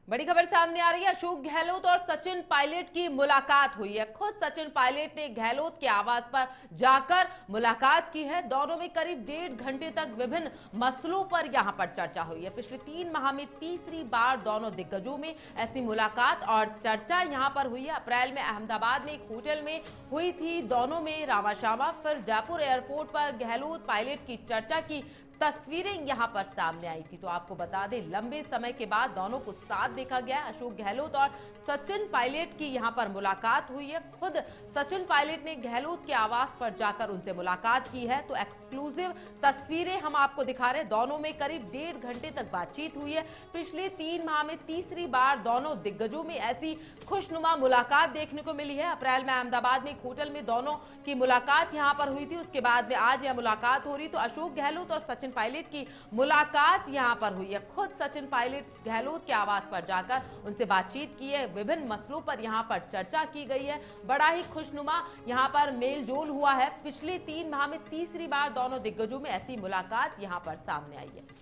बड़ी खबर सामने आ रही है। अशोक गहलोत और सचिन पायलट की मुलाकात हुई है। खुद सचिन पायलट ने गहलोत के आवास पर जाकर मुलाकात की है। दोनों में करीब 1.5 घंटे तक विभिन्न मसलों पर यहां पर चर्चा हुई है। पिछले 3 माह में तीसरी बार दोनों दिग्गजों में ऐसी मुलाकात और चर्चा यहां पर हुई है। अप्रैल में अहमदाबाद में एक होटल में हुई थी दोनों में रामाशामा। फिर जयपुर एयरपोर्ट पर गहलोत पायलट की चर्चा की तस्वीरें यहां पर सामने आई थी। तो आपको बता दें, लंबे समय के बाद दोनों को साथ देखा गया। अशोक गहलोत और सचिन पायलट की यहां पर मुलाकात हुई है। खुद सचिन पायलट ने गहलोत के आवास पर जाकर उनसे मुलाकात की है। तो एक्सक्लूसिव तस्वीरें हम आपको दिखा रहे हैं। दोनों में करीब 1.5 घंटे तक बातचीत हुई है। पिछले 3 माह में तीसरी बार दोनों दिग्गजों में ऐसी खुशनुमा मुलाकात देखने को मिली है। अप्रैल में अहमदाबाद में एक होटल में दोनों की मुलाकात यहां पर हुई थी। उसके बाद में आज यह मुलाकात हो रही। तो अशोक गहलोत और सचिन पायलट की मुलाकात यहां पर हुई है। खुद सचिन पायलट गहलोत के आवास पर जाकर उनसे बातचीत की है। विभिन्न मसलों पर यहां पर चर्चा की गई है। बड़ा ही खुशनुमा यहां पर मेलजोल हुआ है। पिछले 3 माह में तीसरी बार दोनों दिग्गजों में ऐसी मुलाकात यहां पर सामने आई है।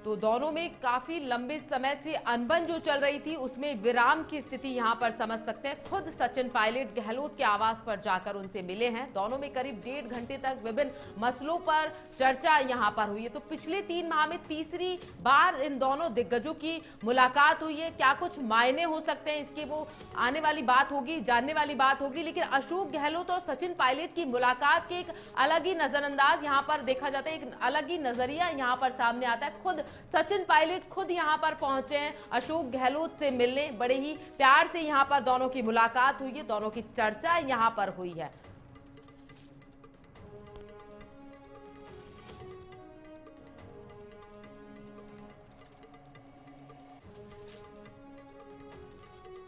तो दोनों में काफी लंबे समय से अनबन जो चल रही थी उसमें विराम की स्थिति यहां पर समझ सकते हैं। खुद सचिन पायलट गहलोत के आवास पर जाकर उनसे मिले हैं। दोनों में करीब 1.5 घंटे तक विभिन्न मसलों पर चर्चा यहां पर हुई है। तो पिछले 3 माह में तीसरी बार इन दोनों दिग्गजों की मुलाकात हुई है। क्या कुछ मायने हो सकते हैं इसकी, वो आने वाली बात होगी, जानने वाली बात होगी। लेकिन अशोक गहलोत और सचिन पायलट की मुलाकात के एक अलग ही नजरअंदाज यहां पर देखा जाता है, एक अलग ही नजरिया यहां पर सामने आता है। खुद सचिन पायलट खुद यहां पर पहुंचे हैं अशोक गहलोत से मिलने। बड़े ही प्यार से यहां पर दोनों की मुलाकात हुई है। दोनों की चर्चा यहां पर हुई है।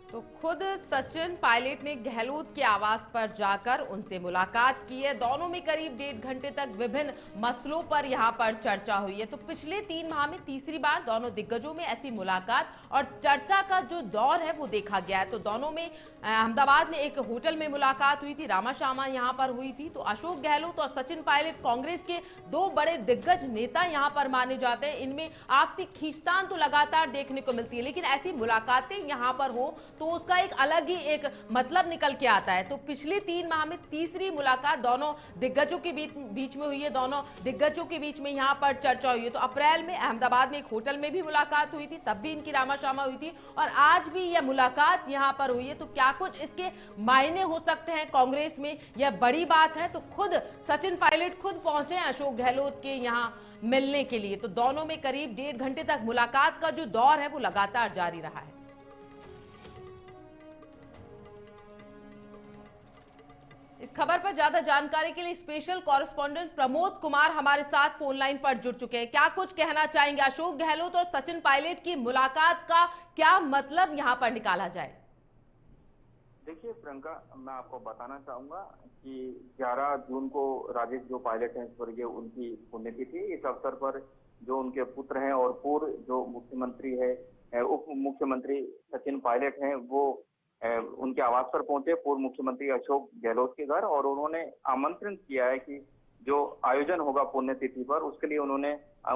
तो खुद सचिन पायलट ने गहलोत के आवास पर जाकर उनसे मुलाकात की है। दोनों में करीब 1.5 घंटे तक विभिन्न मसलों पर यहां पर चर्चा हुई है। तो पिछले 3 माह में तीसरी बार दोनों दिग्गजों में ऐसी मुलाकात और चर्चा का जो दौर है वो देखा गया है। तो दोनों में अहमदाबाद में एक होटल में मुलाकात हुई थी, रामाशामा यहां पर हुई थी। तो अशोक गहलोत और सचिन पायलट कांग्रेस के 2 बड़े दिग्गज नेता यहां पर माने जाते हैं। इनमें आपसी खींचतान तो लगातार देखने को मिलती है, लेकिन ऐसी मुलाकातें यहां पर हो तो उसका एक अलग ही एक मतलब निकल के आता है। तो पिछले 3 माह में तीसरी मुलाकात दोनों दिग्गजों के बीच में हुई है। दोनों दिग्गजों के बीच में यहां पर चर्चा हुई है। तो अप्रैल में अहमदाबाद में एक होटल में भी मुलाकात हुई थी, तब भी इनकी रामाशामा हुई थी और आज भी यह मुलाकात यहां पर हुई है। तो क्या कुछ इसके मायने हो सकते हैं कांग्रेस में, यह बड़ी बात है। तो खुद सचिन पायलट खुद पहुंचे हैं अशोक गहलोत के यहां मिलने के लिए। तो दोनों में करीब 1.5 घंटे तक मुलाकात का जो दौर है वो लगातार जारी रहा है। इस खबर पर ज्यादा जानकारी के लिए स्पेशल कॉरेस्पॉन्डेंट प्रमोद कुमार हमारे साथ फोन लाइन पर जुड़ चुके हैं। क्या कुछ कहना चाहेंगे? अशोक गहलोत और सचिन पायलट की मुलाकात का क्या मतलब यहां पर निकाला जाए? देखिए प्रियंका, मैं आपको बताना चाहूंगा कि 11 जून को राजेश जो पायलट हैं स्वर्गीय, उनकी पुण्यतिथि। इस अवसर पर जो उनके पुत्र हैं और पूर्व जो मुख्यमंत्री है, उप मुख्यमंत्री सचिन पायलट हैं, वो उनके आवास पर पहुंचे, पूर्व मुख्यमंत्री अशोक गहलोत के घर। और उन्होंने आमंत्रण किया है कि जो आयोजन होगा पुण्यतिथि पर, उसके लिए उन्होंने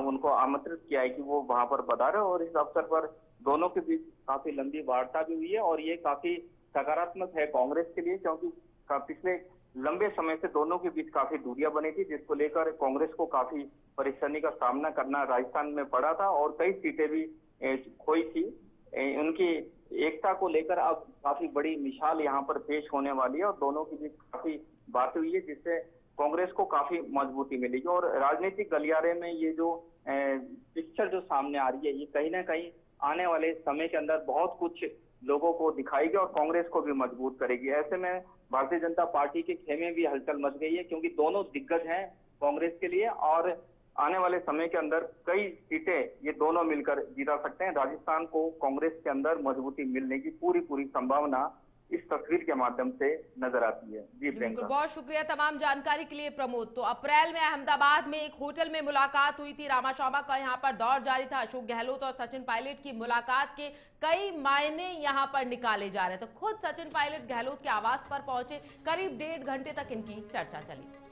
उनको आमंत्रित किया है कि वो वहां पर पधारे। और इस अवसर पर दोनों के बीच काफी लंबी वार्ता भी हुई है और ये काफी सकारात्मक है कांग्रेस के लिए, क्योंकि पिछले लंबे समय से दोनों के बीच काफी दूरियां बनी थी, जिसको लेकर कांग्रेस को काफी परेशानी का सामना करना राजस्थान में पड़ा था और कई सीटें भी खोई थी। उनकी एकता को लेकर अब काफी बड़ी मिसाल यहाँ पर पेश होने वाली है और दोनों के बीच काफी बात हुई है, जिससे कांग्रेस को काफी मजबूती मिलेगी। और राजनीतिक गलियारे में ये जो पिक्चर जो सामने आ रही है, ये कहीं ना कहीं आने वाले समय के अंदर बहुत कुछ लोगों को दिखाएगी और कांग्रेस को भी मजबूत करेगी। ऐसे में भारतीय जनता पार्टी के खेमे भी हलचल मच गई है, क्योंकि दोनों दिग्गज हैं कांग्रेस के लिए और आने वाले समय के अंदर कई सीटें ये दोनों मिलकर जीता सकते हैं। राजस्थान को कांग्रेस के अंदर मजबूती मिलने की पूरी संभावना इस तस्वीर के माध्यम से नजर आती है। जी प्रियंका, बहुत शुक्रिया तमाम जानकारी के लिए प्रमोद। तो अप्रैल में अहमदाबाद में एक होटल में मुलाकात हुई थी, रामाशामा का यहां पर दौर जारी था। अशोक गहलोत और सचिन पायलट की मुलाकात के कई मायने यहां पर निकाले जा रहे हैं। तो खुद सचिन पायलट गहलोत के आवास पर पहुंचे, करीब 1.5 घंटे तक इनकी चर्चा चली।